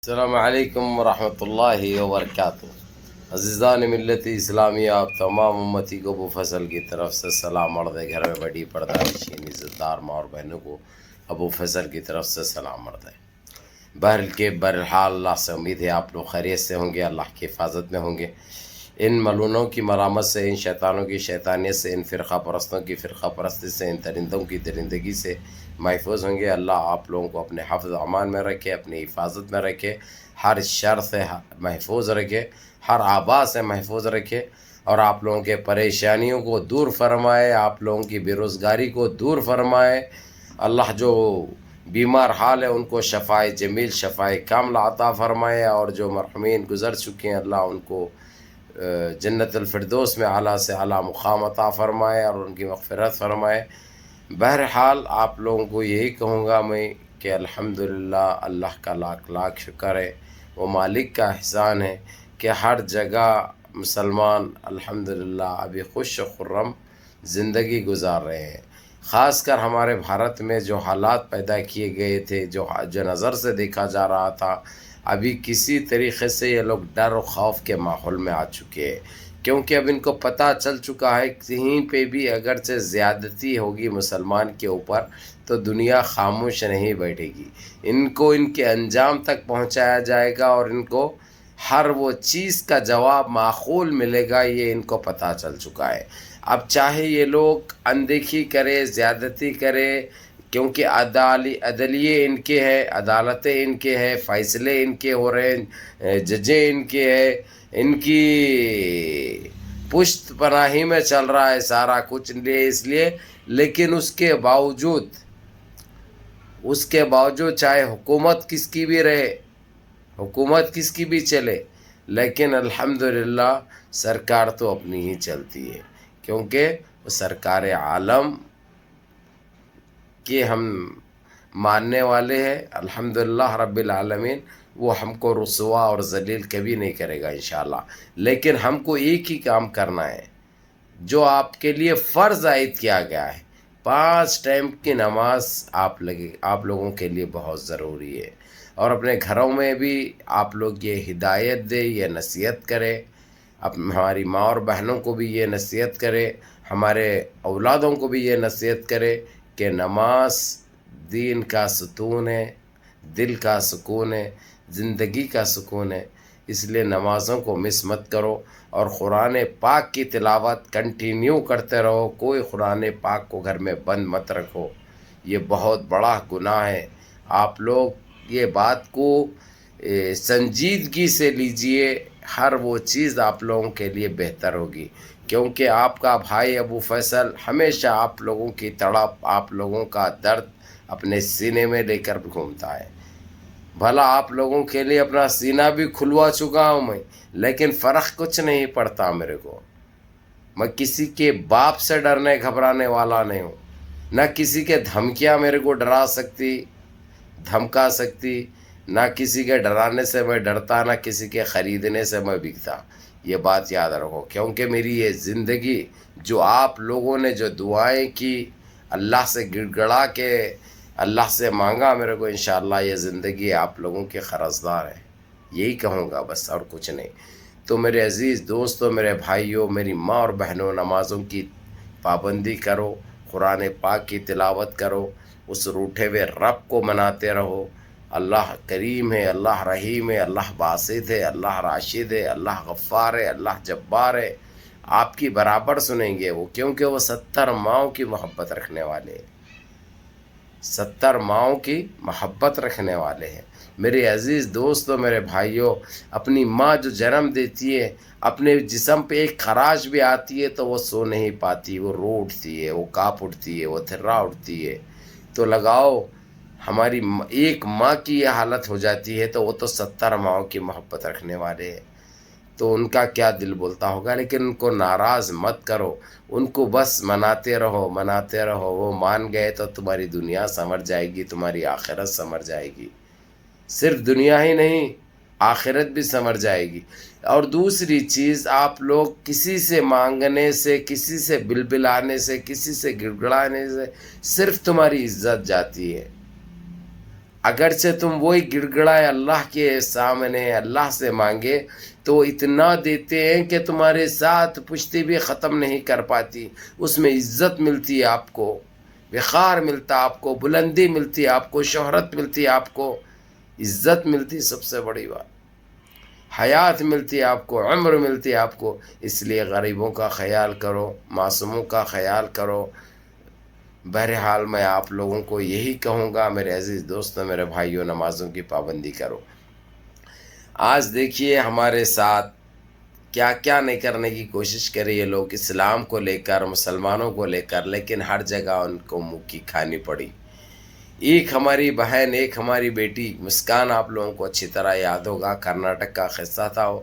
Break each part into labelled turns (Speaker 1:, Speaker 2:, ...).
Speaker 1: السلام علیکم ورحمۃ اللہ وبرکاتہ۔ عزیزان ملت اسلامیہ، آپ تمام امتی کو ابو فضل کی طرف سے سلام عرض ہے۔ گھر میں بڑی پردہ نشین عزت دار ماں اور بہنوں کو ابو فضل کی طرف سے سلام عرض ہے۔ بہرحال اللہ سے امید ہے آپ لوگ خیریت سے ہوں گے، اللہ کی حفاظت میں ہوں گے، ان ملونوں کی ملامت سے، ان شیطانوں کی شیطانیت سے، ان فرقہ پرستوں کی فرقہ پرستی سے، ان درندوں کی درندگی سے محفوظ ہوں گے۔ اللہ آپ لوگوں کو اپنے حفظ امان میں رکھے، اپنی حفاظت میں رکھے، ہر شر سے محفوظ رکھے، ہر آبا سے محفوظ رکھے، اور آپ لوگوں کے پریشانیوں کو دور فرمائے، آپ لوگوں کی بے روزگاری کو دور فرمائے۔ اللہ جو بیمار حال ہے ان کو شفائے جمیل، شفائے کاملہ عطا فرمائے، اور جو مرحومین گزر چکے ہیں اللہ ان کو جنت الفردوس میں اعلیٰ سے اعلیٰ مقام عطا فرمائے اور ان کی مغفرت فرمائے۔ بہرحال آپ لوگوں کو یہی کہوں گا میں کہ الحمدللہ اللہ کا لاکھ لاکھ شکر ہے، وہ مالک کا احسان ہے کہ ہر جگہ مسلمان الحمدللہ ابھی خوش و خرم زندگی گزار رہے ہیں۔ خاص کر ہمارے بھارت میں جو حالات پیدا کیے گئے تھے، جو نظر سے دیکھا جا رہا تھا، ابھی کسی طریقے سے یہ لوگ ڈر و خوف کے ماحول میں آ چکے ہیں، کیونکہ اب ان کو پتہ چل چکا ہے کہیں پہ بھی اگرچہ زیادتی ہوگی مسلمان کے اوپر تو دنیا خاموش نہیں بیٹھے گی، ان کو ان کے انجام تک پہنچایا جائے گا اور ان کو ہر وہ چیز کا جواب معقول ملے گا، یہ ان کو پتہ چل چکا ہے۔ اب چاہے یہ لوگ اندیکھی کرے، زیادتی کرے، کیونکہ عدلیے ان کے ہے، عدالتیں ان کے ہے، فیصلے ان کے ہو رہے ہیں، ججیں ان کے ہے، ان کی پشت پناہی میں چل رہا ہے سارا کچھ اس لیے، لیکن اس کے باوجود چاہے حکومت کس کی بھی رہے، حکومت کس کی بھی چلے، لیکن الحمدللہ سرکار تو اپنی ہی چلتی ہے، کیونکہ وہ سرکار عالم کہ ہم ماننے والے ہیں۔ الحمدللہ رب العالمین وہ ہم کو رسوا اور ذلیل کبھی نہیں کرے گا انشاءاللہ، لیکن ہم کو ایک ہی کام کرنا ہے جو آپ کے لیے فرض عائد کیا گیا ہے۔ 5 ٹائم کی نماز آپ لوگوں کے لیے بہت ضروری ہے، اور اپنے گھروں میں بھی آپ لوگ یہ ہدایت دے، یہ نصیحت کرے، ہماری ماں اور بہنوں کو بھی یہ نصیحت کرے، ہمارے اولادوں کو بھی یہ نصیحت کرے کہ نماز دین کا ستون ہے، دل کا سکون ہے، زندگی کا سکون ہے، اس لیے نمازوں کو مس مت کرو، اور قرآن پاک کی تلاوت کنٹینیو کرتے رہو، کوئی قرآن پاک کو گھر میں بند مت رکھو، یہ بہت بڑا گناہ ہے۔ آپ لوگ یہ بات کو سنجیدگی سے لیجئے، ہر وہ چیز آپ لوگوں کے لیے بہتر ہوگی، کیونکہ آپ کا بھائی ابو فیصل ہمیشہ آپ لوگوں کی تڑپ، آپ لوگوں کا درد اپنے سینے میں لے کر گھومتا ہے۔ بھلا آپ لوگوں کے لیے اپنا سینہ بھی کھلوا چکا ہوں میں، لیکن فرق کچھ نہیں پڑتا میرے کو۔ میں کسی کے باپ سے ڈرنے گھبرانے والا نہیں ہوں، نہ کسی کے دھمکیاں میرے کو ڈرا سکتی، دھمکا سکتی، نہ کسی کے ڈرانے سے میں ڈرتا، نہ کسی کے خریدنے سے میں بکتا، یہ بات یاد رکھو، کیونکہ میری یہ زندگی جو آپ لوگوں نے جو دعائیں کی، اللہ سے گڑ گڑا کے اللہ سے مانگا میرے کو، انشاءاللہ یہ زندگی آپ لوگوں کے قرضدار ہے، یہی کہوں گا بس اور کچھ نہیں۔ تو میرے عزیز دوستوں، میرے بھائیوں، میری ماں اور بہنوں، نمازوں کی پابندی کرو، قرآن پاک کی تلاوت کرو، اس روٹھے ہوئے رب کو مناتے رہو۔ اللہ کریم ہے، اللہ رحیم ہے، اللہ باسط ہے، اللہ راشد ہے، اللہ غفار ہے، اللہ جبار ہے، آپ کی برابر سنیں گے وہ، کیونکہ وہ 70 ماؤں کی محبت رکھنے والے ہیں، 70 ماؤں کی محبت رکھنے والے ہیں۔ میرے عزیز دوستو، میرے بھائیوں، اپنی ماں جو جنم دیتی ہے، اپنے جسم پہ ایک خراش بھی آتی ہے تو وہ سو نہیں پاتی، وہ رو اٹھتی ہے، وہ کاپ اٹھتی ہے، وہ تھرا اٹھتی ہے۔ تو لگاؤ، ہماری ایک ماں کی یہ حالت ہو جاتی ہے تو وہ تو 70 ماؤں کی محبت رکھنے والے ہیں، تو ان کا کیا دل بولتا ہوگا۔ لیکن ان کو ناراض مت کرو، ان کو بس مناتے رہو، مناتے رہو، وہ مان گئے تو تمہاری دنیا سنور جائے گی، تمہاری آخرت سنور جائے گی، صرف دنیا ہی نہیں آخرت بھی سنور جائے گی۔ اور دوسری چیز، آپ لوگ کسی سے مانگنے سے، کسی سے بلبلانے سے، کسی سے گڑگڑانے سے صرف تمہاری عزت جاتی ہے۔ اگرچہ تم وہی گڑگڑائے اللہ کے سامنے اللہ سے مانگے تو اتنا دیتے ہیں کہ تمہارے ساتھ پشتی بھی ختم نہیں کر پاتی. اس میں عزت ملتی ہے آپ کو، وقار ملتا آپ کو، بلندی ملتی ہے آپ کو، شہرت ملتی ہے آپ کو، عزت ملتی، سب سے بڑی بات حیات ملتی ہے آپ کو، عمر ملتی ہے آپ کو. اس لیے غریبوں کا خیال کرو، معصوموں کا خیال کرو. بہرحال میں آپ لوگوں کو یہی کہوں گا میرے عزیز دوستوں، میرے بھائیوں، نمازوں کی پابندی کرو. آج دیکھیے ہمارے ساتھ کیا کیا نہیں کرنے کی کوشش کرے یہ لوگ اسلام کو لے کر، مسلمانوں کو لے کر، لیکن ہر جگہ ان کو منہ کی کھانی پڑی. ایک ہماری بہن، ایک ہماری بیٹی مسکان، آپ لوگوں کو اچھی طرح یاد ہوگا، کرناٹک کا قصہ تھا. وہ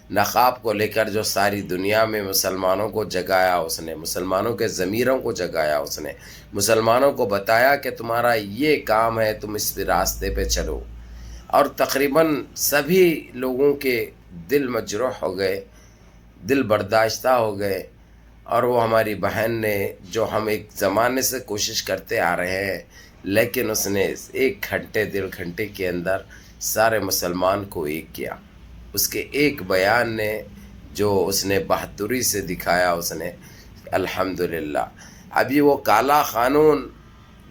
Speaker 1: نقاب کو لے کر جو ساری دنیا میں مسلمانوں کو جگایا اس نے، مسلمانوں کے ضمیروں کو جگایا اس نے، مسلمانوں کو بتایا کہ تمہارا یہ کام ہے، تم اس راستے پہ چلو. اور تقریباً سبھی لوگوں کے دل مجروح ہو گئے، دل برداشتہ ہو گئے. اور وہ ہماری بہن نے، جو ہم ایک زمانے سے کوشش کرتے آ رہے ہیں، لیکن اس نے 1-1.5 گھنٹے کے اندر سارے مسلمان کو ایک کیا. اس کے ایک بیان نے جو اس نے بہادری سے دکھایا اس نے، الحمدللہ. ابھی وہ کالا قانون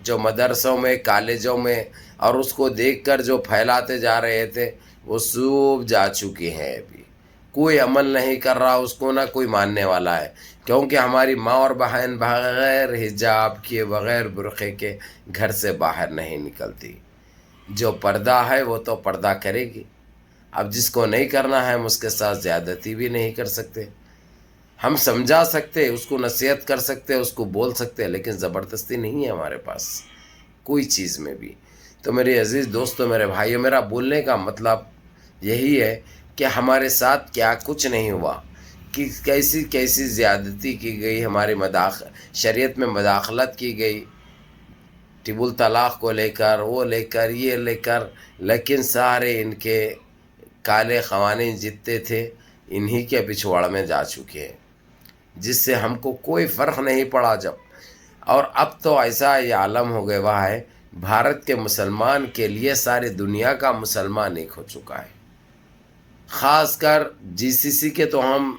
Speaker 1: جو مدرسوں میں، کالجوں میں، اور اس کو دیکھ کر جو پھیلاتے جا رہے تھے، وہ سوب جا چکی ہیں. ابھی کوئی عمل نہیں کر رہا اس کو، نہ کوئی ماننے والا ہے. کیونکہ ہماری ماں اور بہن بغیر حجاب کیے، بغیر برقعے کے گھر سے باہر نہیں نکلتی. جو پردہ ہے وہ تو پردہ کرے گی. اب جس کو نہیں کرنا ہے ہم اس کے ساتھ زیادتی بھی نہیں کر سکتے. ہم سمجھا سکتے، اس کو نصیحت کر سکتے، اس کو بول سکتے، لیکن زبردستی نہیں ہے ہمارے پاس کوئی چیز میں بھی. تو میرے عزیز دوستو، میرے بھائیو، میرا بولنے کا مطلب یہی ہے کہ ہمارے ساتھ کیا کچھ نہیں ہوا، کہ کیسی کیسی زیادتی کی گئی، ہماری شریعت میں مداخلت کی گئی، طب الطلاق کو لے کر، وہ لے کر، یہ لے کر. لیکن سارے ان کے کالے قوانین جتنے تھے انہی کے پچھواڑ میں جا چکے ہیں، جس سے ہم کو کوئی فرق نہیں پڑا جب. اور اب تو ایسا یہ عالم ہو گیا ہوا ہے، بھارت کے مسلمان کے لیے ساری دنیا کا مسلمان ایک ہو چکا ہے. خاص کر جی سی سی کے تو ہم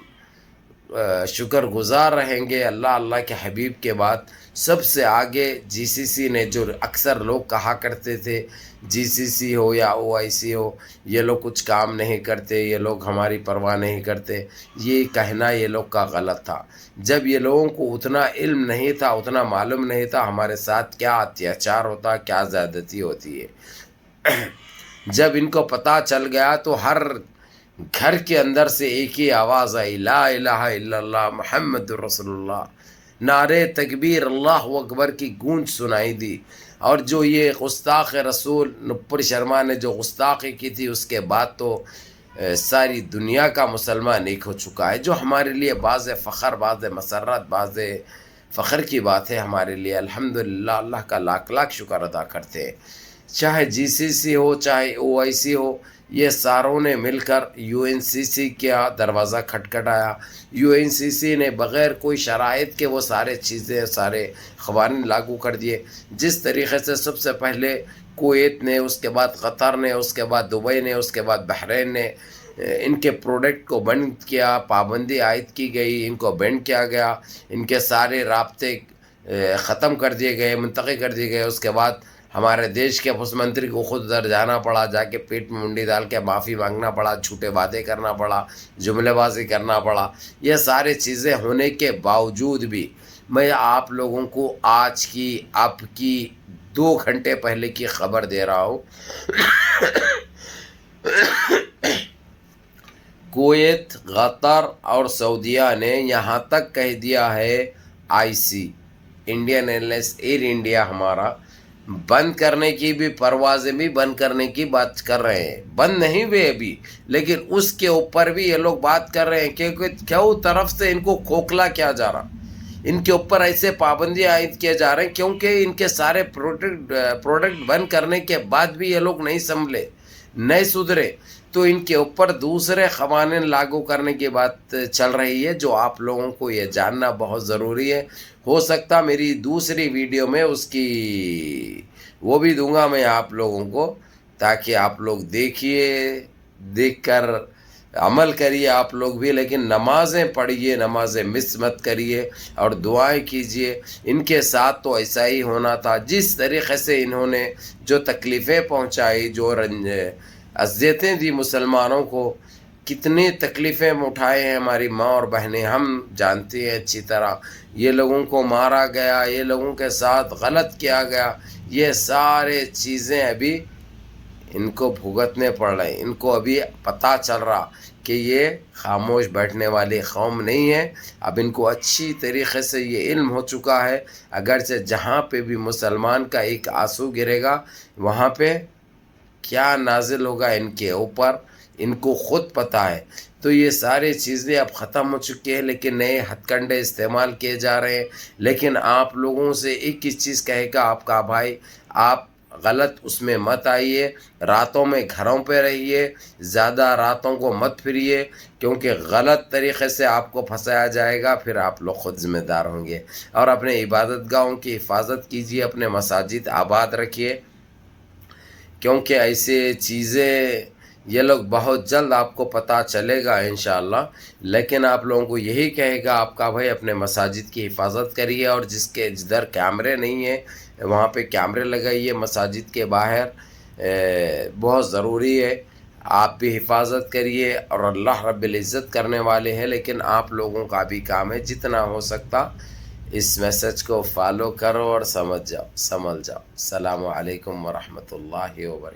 Speaker 1: شکر گزار رہیں گے. اللہ کے حبیب کے بعد سب سے آگے جی سی سی نے، جو اکثر لوگ کہا کرتے تھے جی سی سی ہو یا او آئی سی ہو، یہ لوگ کچھ کام نہیں کرتے، یہ لوگ ہماری پرواہ نہیں کرتے، یہ کہنا یہ لوگ کا غلط تھا. جب یہ لوگوں کو اتنا علم نہیں تھا، اتنا معلوم نہیں تھا ہمارے ساتھ کیا اتیاچار ہوتا، کیا زیادتی ہوتی ہے. جب ان کو پتہ چل گیا تو ہر گھر کے اندر سے ایک ہی آواز آئی، لا الہ الا اللہ محمد رسول اللہ. نعرے تکبیر، اللہ اکبر کی گونج سنائی دی. اور جو یہ گستاخ رسول نپر شرما نے جو گستاخی کی تھی، اس کے بعد تو ساری دنیا کا مسلمان ایک ہو چکا ہے، جو ہمارے لیے باعث فخر، باعث مسرت، باعث فخر کی بات ہے ہمارے لیے. الحمدللہ، اللہ کا لاکھ لاکھ شکر ادا کرتے ہیں. چاہے جی سی سی ہو، چاہے او آئی سی ہو، یہ ساروں نے مل کر یو این سی سی کا دروازہ کھٹکھٹایا. یو این سی سی نے بغیر کوئی شرائط کے وہ سارے چیزیں، سارے قوانین لاگو کر دیے. جس طریقے سے سب سے پہلے کویت نے، اس کے بعد قطر نے، اس کے بعد دبئی نے، اس کے بعد بحرین نے ان کے پروڈکٹ کو بند کیا، پابندی عائد کی گئی، ان کو بینڈ کیا گیا، ان کے سارے رابطے ختم کر دیے گئے، منتقل کر دیے گئے. اس کے بعد ہمارے دیش کے وزیر منتری کو خود ادھر جانا پڑا، جا کے پیٹ میں منڈی ڈال کے معافی مانگنا پڑا، جھوٹے وعدے کرنا پڑا، جملے بازی کرنا پڑا. یہ سارے چیزیں ہونے کے باوجود بھی میں آپ لوگوں کو آج کی، اب کی 2 گھنٹے پہلے کی خبر دے رہا ہوں. کویت، قطر اور سعودیہ نے یہاں تک کہہ دیا ہے، آئی سی انڈین ایئرلائنس، ایئر انڈیا ہمارا بند کرنے کی بھی، پروازیں بھی بند کرنے کی بات کر رہے ہیں. بند نہیں ہوئے ابھی، لیکن اس کے اوپر بھی یہ لوگ بات کر رہے ہیں کیونکہ کیوں طرف سے ان کو کھوکھلا کیا جا رہا، ان کے اوپر ایسے پابندی عائد کیے جا رہے ہیں کیونکہ ان کے سارے پروڈکٹ بند کرنے کے بعد بھی یہ لوگ نہیں سنبھلے، نہیں سدھرے. تو ان کے اوپر دوسرے قوانین لاگو کرنے کی بات چل رہی ہے، جو آپ لوگوں کو یہ جاننا بہت ضروری ہے. ہو سکتا میری دوسری ویڈیو میں اس کی وہ بھی دوں گا میں آپ لوگوں کو، تاکہ آپ لوگ دیکھیے، دیکھ کر عمل کریے آپ لوگ بھی، لیکن نمازیں پڑھیے، نمازیں مس مت کریے اور دعائیں کیجیے۔ ان کے ساتھ تو ایسا ہی ہونا تھا، جس طریقے سے انہوں نے جو تکلیفیں پہنچائی، جو اذیتیں دی مسلمانوں کو، کتنی تکلیفیں اٹھائے ہیں ہماری ماں اور بہنیں، ہم جانتے ہیں اچھی طرح۔ یہ لوگوں کو مارا گیا، یہ لوگوں کے ساتھ غلط کیا گیا، یہ سارے چیزیں ابھی ان کو بھگتنے پڑ رہے ہیں۔ ان کو ابھی پتہ چل رہا کہ یہ خاموش بیٹھنے والی قوم نہیں ہے۔ اب ان کو اچھی طریقے سے یہ علم ہو چکا ہے، اگرچہ جہاں پہ بھی مسلمان کا ایک آنسو گرے گا وہاں پہ کیا نازل ہوگا ان کے اوپر، ان کو خود پتہ ہے۔ تو یہ ساری چیزیں اب ختم ہو چکی ہیں، لیکن نئے ہتھ کنڈے استعمال کیے جا رہے ہیں۔ لیکن آپ لوگوں سے ایک ہی چیز کہے گا آپ کا بھائی، آپ غلط اس میں مت آئیے، راتوں میں گھروں پہ رہیے، زیادہ راتوں کو مت پھریے، کیونکہ غلط طریقے سے آپ کو پھنسایا جائے گا، پھر آپ لوگ خود ذمہ دار ہوں گے۔ اور اپنے عبادت گاہوں کی حفاظت کیجیے، اپنے مساجد آباد رکھیے، کیونکہ ایسے چیزیں یہ لوگ بہت جلد آپ کو پتہ چلے گا انشاءاللہ۔ لیکن آپ لوگوں کو یہی کہے گا آپ کا بھائی، اپنے مساجد کی حفاظت کریے، اور جدھر کیمرے نہیں ہیں وہاں پہ کیمرے لگائیے مساجد کے باہر، بہت ضروری ہے۔ آپ بھی حفاظت کریے، اور اللہ رب العزت کرنے والے ہیں، لیکن آپ لوگوں کا بھی کام ہے جتنا ہو سکتا اس میسج کو فالو کرو اور سمجھ جاؤ، سمجھ جاؤ۔ السلام علیکم ورحمۃ اللہ وبرکاتہ۔